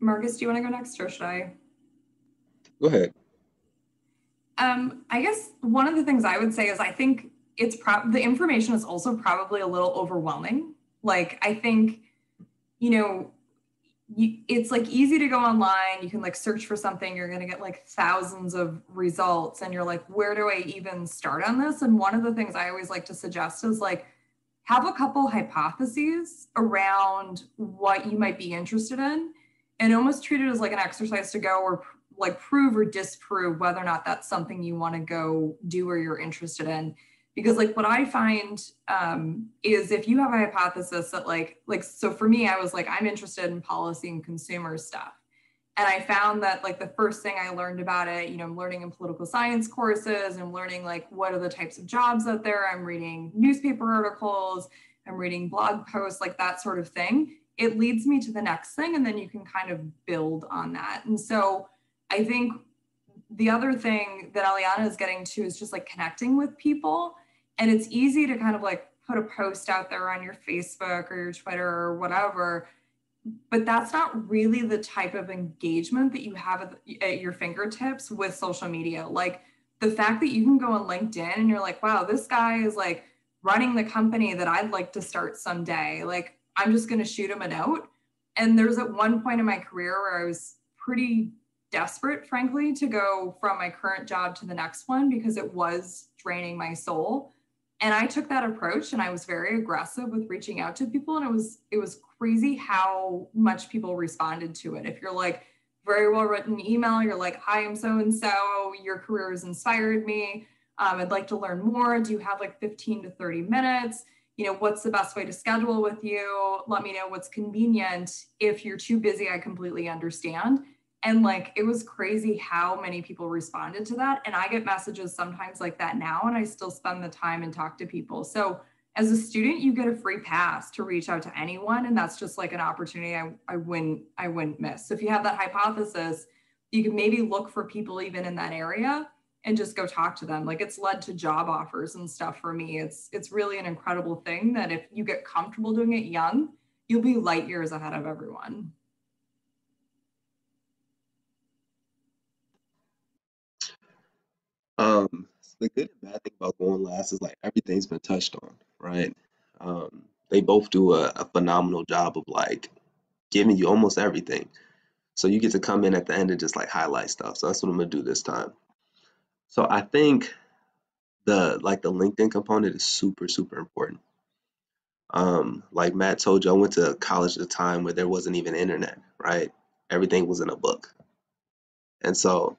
Marcus, do you want to go next or should I? Go ahead. I guess one of the things I would say is I think the information is also probably a little overwhelming. Like, I think, it's like easy to go online. You can like search for something. You're going to get like thousands of results and you're like, where do I even start on this? And one of the things I always like to suggest is like, have a couple hypotheses around what you might be interested in and almost treat it as like an exercise to go or like prove or disprove whether or not that's something you want to go do or you're interested in. Because like what I find is if you have a hypothesis that so for me, I was like, I'm interested in policy and consumer stuff. And I found that like the first thing I learned about it, I'm learning in political science courses, I'm learning like what are the types of jobs out there. I'm reading newspaper articles, I'm reading blog posts, like that sort of thing. It leads me to the next thing. And then you can kind of build on that. And so I think the other thing that Eliana is getting to is just like connecting with people. And it's easy to kind of like put a post out there on your Facebook or your Twitter or whatever, but that's not really the type of engagement that you have at your fingertips with social media. Like the fact that you can go on LinkedIn and you're like, wow, this guy is like running the company that I'd like to start someday. Like, I'm just going to shoot him a note. And there's at one point in my career where I was pretty desperate, frankly, to go from my current job to the next one because it was draining my soul. And I took that approach and I was very aggressive with reaching out to people. And it was crazy how much people responded to it. If you're like very well written email, you're like, hi, I'm so-and-so, your career has inspired me. I'd like to learn more. Do you have like 15 to 30 minutes? What's the best way to schedule with you? Let me know what's convenient. If you're too busy, I completely understand. And like, it was crazy how many people responded to that. And I get messages sometimes like that now, and I still spend the time and talk to people. So As a student, you get a free pass to reach out to anyone. And that's just like an opportunity I wouldn't miss. So if you have that hypothesis, you can maybe look for people even in that area and just go talk to them. Like, it's led to job offers and stuff for me. It's really an incredible thing that if you get comfortable doing it young, you'll be light years ahead of everyone. The good and bad thing about going last is like everything's been touched on, right? They both do a phenomenal job of like giving you almost everything. So you get to come in at the end and just like highlight stuff. So that's what I'm gonna do this time. So I think the LinkedIn component is super, super important. Like Matt told you, I went to college at a time where there wasn't even internet, right? Everything was in a book. And so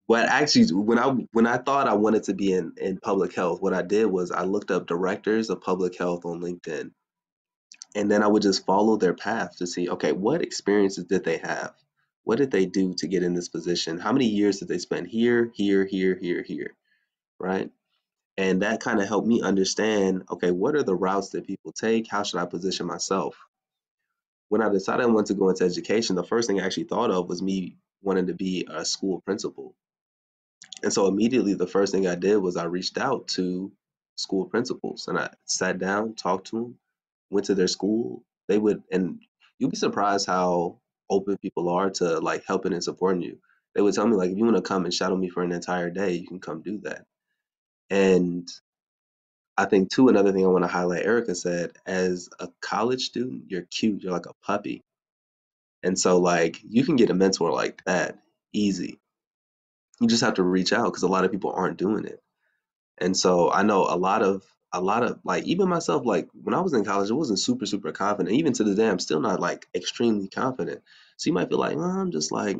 what actually when I thought I wanted to be in public health, what I did was I looked up directors of public health on LinkedIn, and then I would just follow their path to see, okay, what experiences did they have? What did they do to get in this position? How many years did they spend here, here, here, here, here, right? And that kind of helped me understand, okay, what are the routes that people take? How should I position myself? When I decided I wanted to go into education, the first thing I actually thought of was me wanting to be a school principal. And so immediately the first thing I did was I reached out to school principals and I sat down, talked to them, went to their school. And you'll be surprised how open people are to like helping and supporting you. They would tell me like, if you want to come and shadow me for an entire day, you can come do that. And I think too, another thing I want to highlight, Erica said, as a college student, you're cute, you're like a puppy. And so like you can get a mentor like that easy. You just have to reach out because a lot of people aren't doing it. And so I know a lot of like even myself, like when I was in college, I wasn't super, super confident. Even to this day, I'm still not like extremely confident. So you might feel like, oh, I'm just like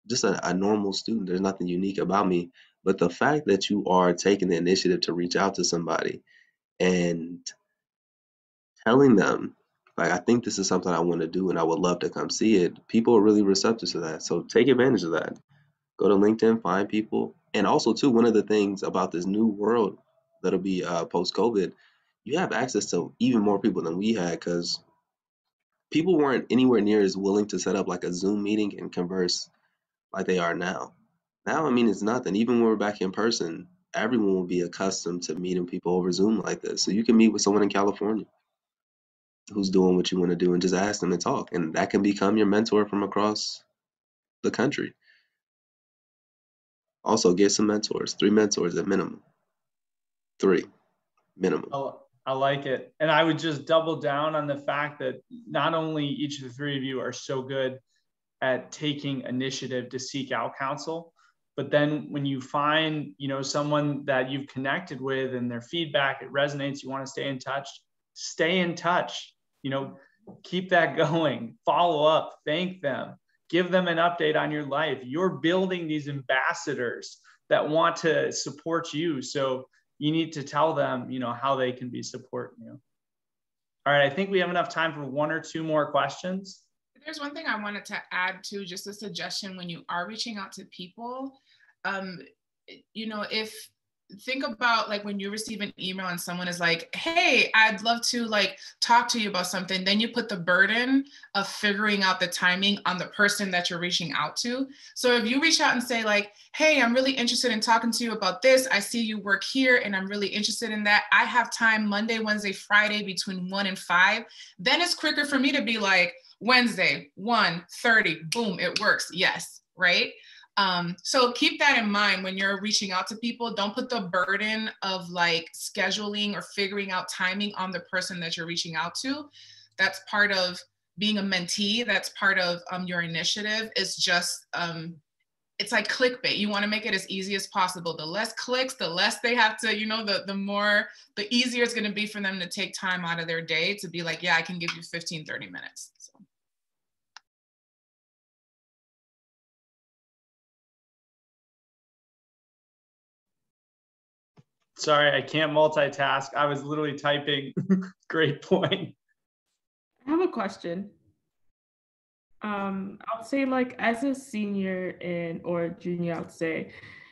just a normal student. There's nothing unique about me. But the fact that you are taking the initiative to reach out to somebody and telling them, like, I think this is something I want to do and I would love to come see it, people are really receptive to that. So take advantage of that. Go to LinkedIn, find people. And also, too, one of the things about this new world that'll be post-COVID, you have access to even more people than we had because people weren't anywhere near as willing to set up like a Zoom meeting and converse like they are now. Now, I mean, it's nothing. Even when we're back in person, everyone will be accustomed to meeting people over Zoom like this. So you can meet with someone in California who's doing what you want to do and just ask them to talk. And that can become your mentor from across the country. Also, get some mentors, 3 mentors at minimum. 3 minimum. I like it. And I would just double down on the fact that not only each of the 3 of you are so good at taking initiative to seek out counsel, but then when you find, someone that you've connected with and their feedback, it resonates, you want to stay in touch, keep that going, follow up, thank them, give them an update on your life. You're building these ambassadors that want to support you. So you need to tell them, how they can be supporting you. All right, I think we have enough time for 1 or 2 more questions. There's one thing I wanted to add to, just a suggestion when you are reaching out to people. Think about like when you receive an email and someone is like, hey, I'd love to like talk to you about something. Then you put the burden of figuring out the timing on the person that you're reaching out to. So if you reach out and say like, hey, I'm really interested in talking to you about this. I see you work here and I'm really interested in that. I have time Monday, Wednesday, Friday between 1 and 5. Then it's quicker for me to be like, Wednesday, 1:30, boom, it works. Yes, right? So keep that in mind when you're reaching out to people. Don't put the burden of like scheduling or figuring out timing on the person that you're reaching out to. That's part of being a mentee. That's part of your initiative. It's just, it's like clickbait. You want to make it as easy as possible. The less clicks, the less they have to, the easier it's going to be for them to take time out of their day to be like, yeah, I can give you 15, 30 minutes. So. Sorry, I can't multitask. I was literally typing. Great point. I have a question. I'll say like as a senior or junior, I would say,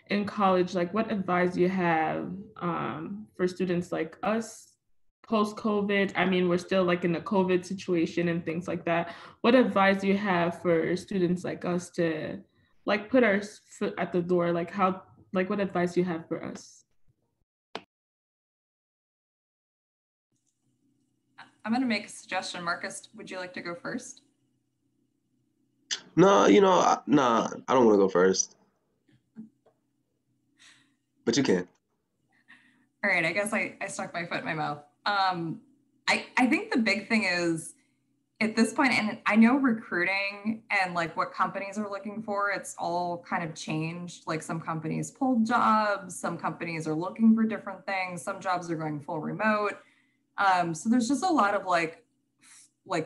in college, like what advice do you have for students like us post-COVID? I mean, we're still like in the COVID situation and things like that. What advice do you have for students like us to like put our foot at the door? Like what advice do you have for us? I'm going to make a suggestion. Marcus, would you like to go first? No, nah, I don't want to go first. But you can. All right, I guess I stuck my foot in my mouth. I think the big thing is at this point, and I know recruiting and like what companies are looking for, it's all kind of changed. Like some companies pulled jobs, some companies are looking for different things, some jobs are going full remote. So there's just a lot of like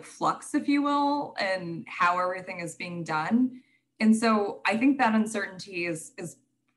flux, if you will, and how everything is being done. And so I think that uncertainty is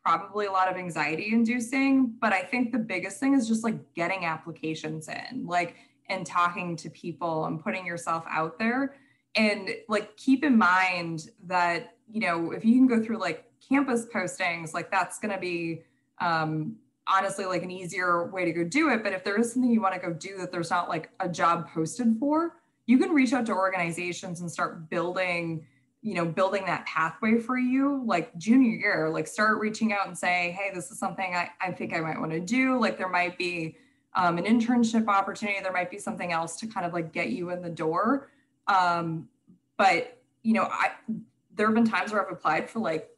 probably a lot of anxiety inducing, but I think the biggest thing is just like getting applications in, like, and talking to people and putting yourself out there. And like, keep in mind that, if you can go through like campus postings, like that's going to be, honestly, like an easier way to go do it. But if there is something you want to go do that there's not like a job posted for, you can reach out to organizations and start building that pathway for you. Like junior year, like start reaching out and say, hey, this is something I think I might want to do. Like there might be an internship opportunity. There might be something else to kind of like get you in the door. But, there have been times where I've applied for like,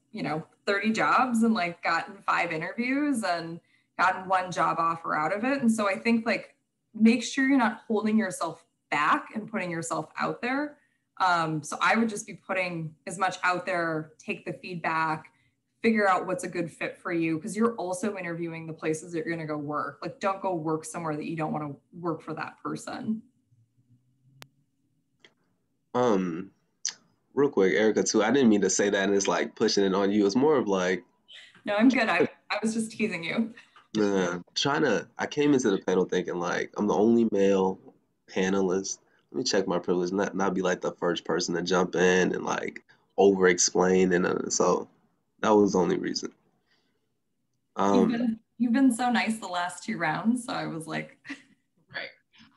30 jobs and like gotten 5 interviews and gotten 1 job offer out of it. And so I think like, make sure you're not holding yourself back and putting yourself out there. So I would just be putting as much out there, take the feedback, figure out what's a good fit for you, because you're also interviewing the places that you're going to go work. Like, don't go work somewhere that you don't want to work for that person. Real quick, Erica, too, I didn't mean to say that and it's like pushing it on you. It's more of like, no, I'm good. I was just teasing you. I came into the panel thinking like, I'm the only male panelist. Let me check my privilege, not be like the first person to jump in and like over explain. And so that was the only reason. You've been so nice the last 2 rounds. So I was like, right.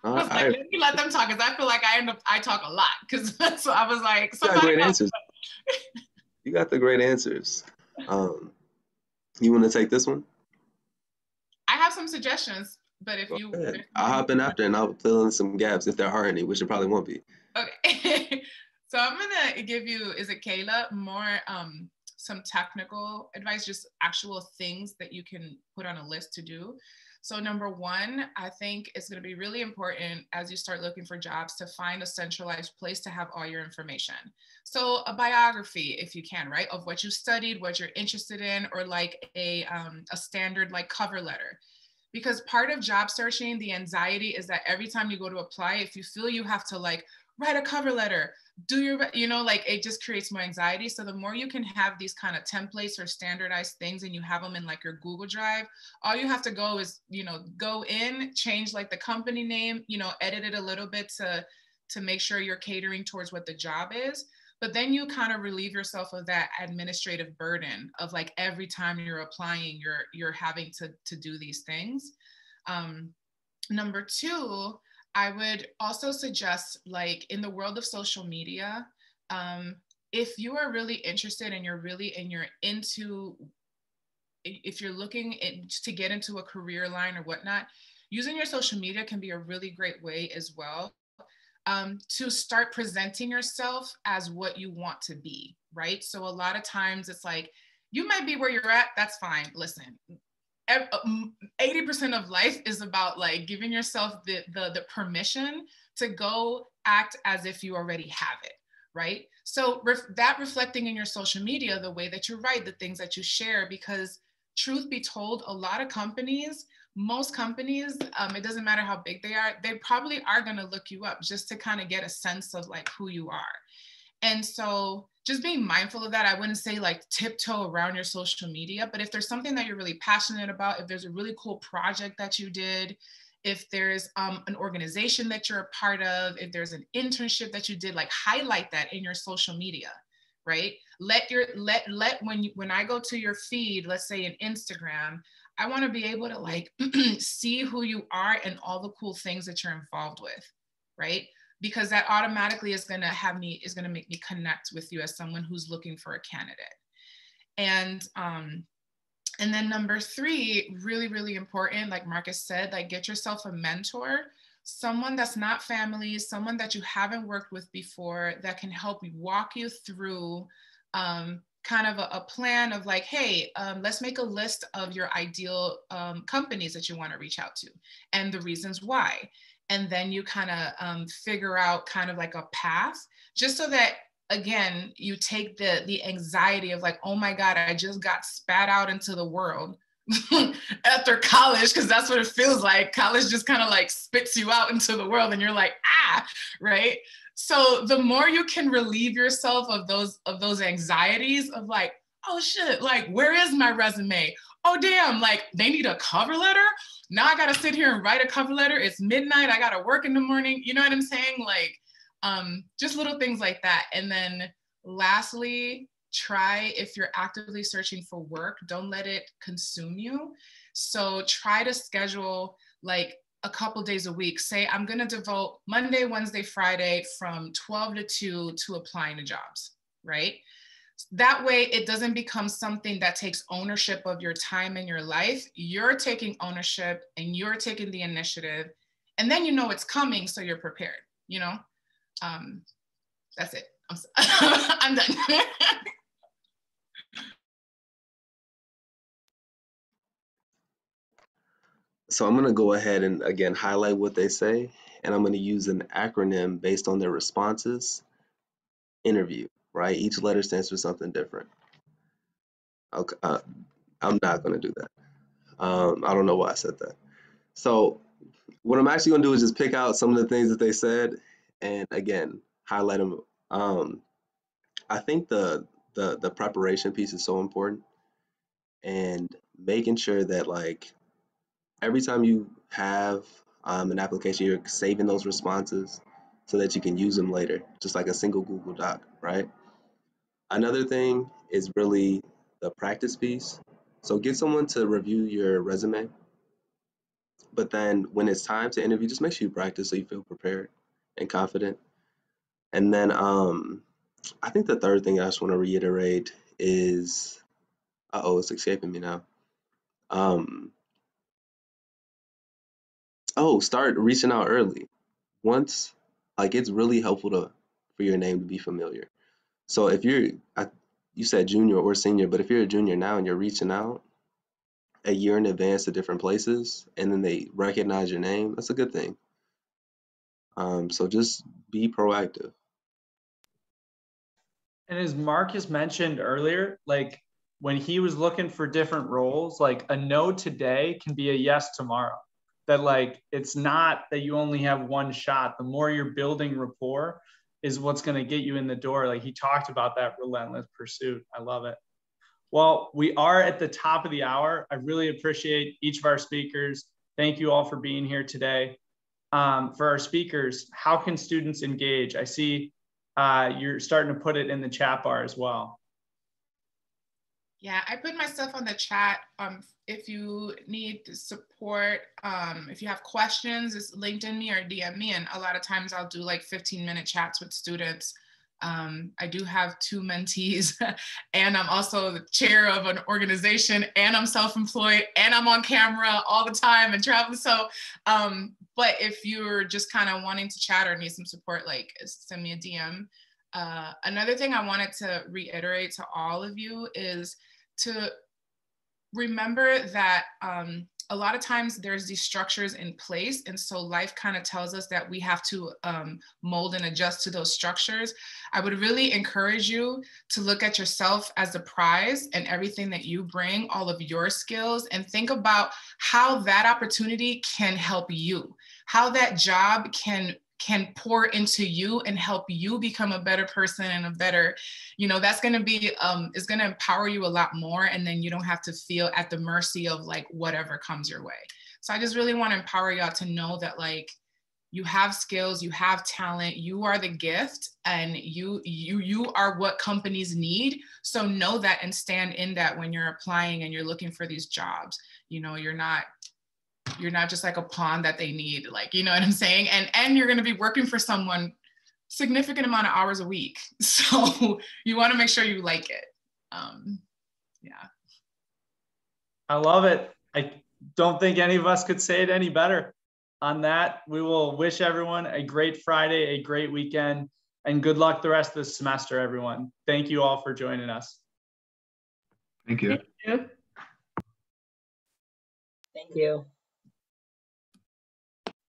I was like, let me let them talk, because I feel like I talk a lot, because so I was like, you got great answers. You got the great answers. You want to take this one? I have some suggestions, but if I'll hop in after and I'll fill in some gaps if there are any, which there probably won't be. Okay. So I'm gonna give you, is it Kayla, more some technical advice, just actual things that you can put on a list to do. So number 1, I think it's going to be really important as you start looking for jobs to find a centralized place to have all your information. So a biography, if you can, right, of what you studied, what you're interested in, or like a standard like cover letter. Because part of job searching, the anxiety is that every time you go to apply, if you feel you have to like write a cover letter, do your, like it just creates more anxiety. So the more you can have these kind of templates or standardized things and you have them in like your Google Drive, all you have to go is, go in, change like the company name, edit it a little bit to make sure you're catering towards what the job is. But then you kind of relieve yourself of that administrative burden of like every time you're applying, you're having to do these things. Number 2, I would also suggest, like in the world of social media, if you are really interested and if you're looking to get into a career line or whatnot, using your social media can be a really great way as well, to start presenting yourself as what you want to be, right? So a lot of times it's like, you might be where you're at, that's fine. Listen, 80% of life is about like giving yourself the permission to go act as if you already have it, right? So that reflecting in your social media, the way that you write, the things that you share, because truth be told, a lot of companies, most companies, it doesn't matter how big they are, they probably are going to look you up just to kind of get a sense of like who you are. And so just being mindful of that. I wouldn't say like tiptoe around your social media, but if there's something that you're really passionate about, if there's a really cool project that you did, if there's an organization that you're a part of, if there's an internship that you did, like highlight that in your social media, right? when I go to your feed, let's say in Instagram, I want to be able to like see who you are and all the cool things that you're involved with, right? Because that automatically is going to make me connect with you as someone who's looking for a candidate. And then number 3, really, really important, like Marcus said, like get yourself a mentor, someone that's not family, someone that you haven't worked with before that can help you walk you through kind of a plan of like, hey, let's make a list of your ideal companies that you want to reach out to and the reasons why. And then you kind of figure out kind of like a path, just so that, again, you take the anxiety of like, oh my God, I just got spat out into the world after college, because that's what it feels like. College just kind of like spits you out into the world and you're like, right? So the more you can relieve yourself of those anxieties of like, oh shit, like, where is my resume? Oh damn, like they need a cover letter? Now I gotta sit here and write a cover letter. It's midnight, I gotta work in the morning. You know what I'm saying? Like, just little things like that. And then lastly, try, if you're actively searching for work, don't let it consume you. So try to schedule like a couple days a week. Say, I'm gonna devote Monday, Wednesday, Friday from 12 to 2 to applying to jobs, right? That way it doesn't become something that takes ownership of your time and your life. You're taking ownership and you're taking the initiative, and then you know it's coming, so you're prepared, you know? That's it. I'm done. So I'm going to go ahead and again highlight what they say, and I'm going to use an acronym based on their responses. Interview, right? Each letter stands for something different. Okay, I'm not going to do that. I don't know why I said that. So what I'm actually going to do is just pick out some of the things that they said, and again highlight them. I think the preparation piece is so important, and making sure that like every time you have an application, you're saving those responses so that you can use them later, just like a single Google Doc, right? Another thing is really the practice piece. So get someone to review your resume, but then when it's time to interview, just make sure you practice so you feel prepared and confident. And then I think the third thing I just want to reiterate is, it's escaping me now. Start reaching out early. Once, like, it's really helpful for your name to be familiar. So if you said junior or senior, but if you're a junior now and you're reaching out a year in advance to different places, and then they recognize your name, that's a good thing. So just be proactive. And as Marcus mentioned earlier, like when he was looking for different roles, like a no today can be a yes tomorrow. That like, it's not that you only have one shot. The more you're building rapport is what's going to get you in the door. Like he talked about that relentless pursuit. I love it. Well, we are at the top of the hour. I really appreciate each of our speakers. Thank you all for being here today. For our speakers, how can students engage? I see you're starting to put it in the chat bar as well. Yeah, I put my stuff on the chat. If you need support, if you have questions, it's LinkedIn me or DM me. And a lot of times I'll do like 15-minute chats with students. I do have 2 mentees and I'm also the chair of an organization, and I'm self-employed, and I'm on camera all the time and traveling. So, but if you're just kind of wanting to chat or need some support, like send me a DM. Another thing I wanted to reiterate to all of you is to remember that a lot of times there's these structures in place. And so life kind of tells us that we have to mold and adjust to those structures. I would really encourage you to look at yourself as the prize and everything that you bring, all of your skills, and think about how that opportunity can help you, how that job can pour into you and help you become a better person and a better, that's going to be, is going to empower you a lot more. And then you don't have to feel at the mercy of like whatever comes your way. So I just really want to empower y'all to know that like, you have skills, you have talent, you are the gift, and you are what companies need. So know that and stand in that when you're applying and you're looking for these jobs. You know, you're not just like a pawn that they need, like, you know what I'm saying? And you're gonna be working for someone significant amount of hours a week. So you wanna make sure you like it. Yeah. I love it. I don't think any of us could say it any better. On that, we will wish everyone a great Friday, a great weekend, and good luck the rest of the semester, everyone. Thank you all for joining us. Thank you. Thank you. Thank you.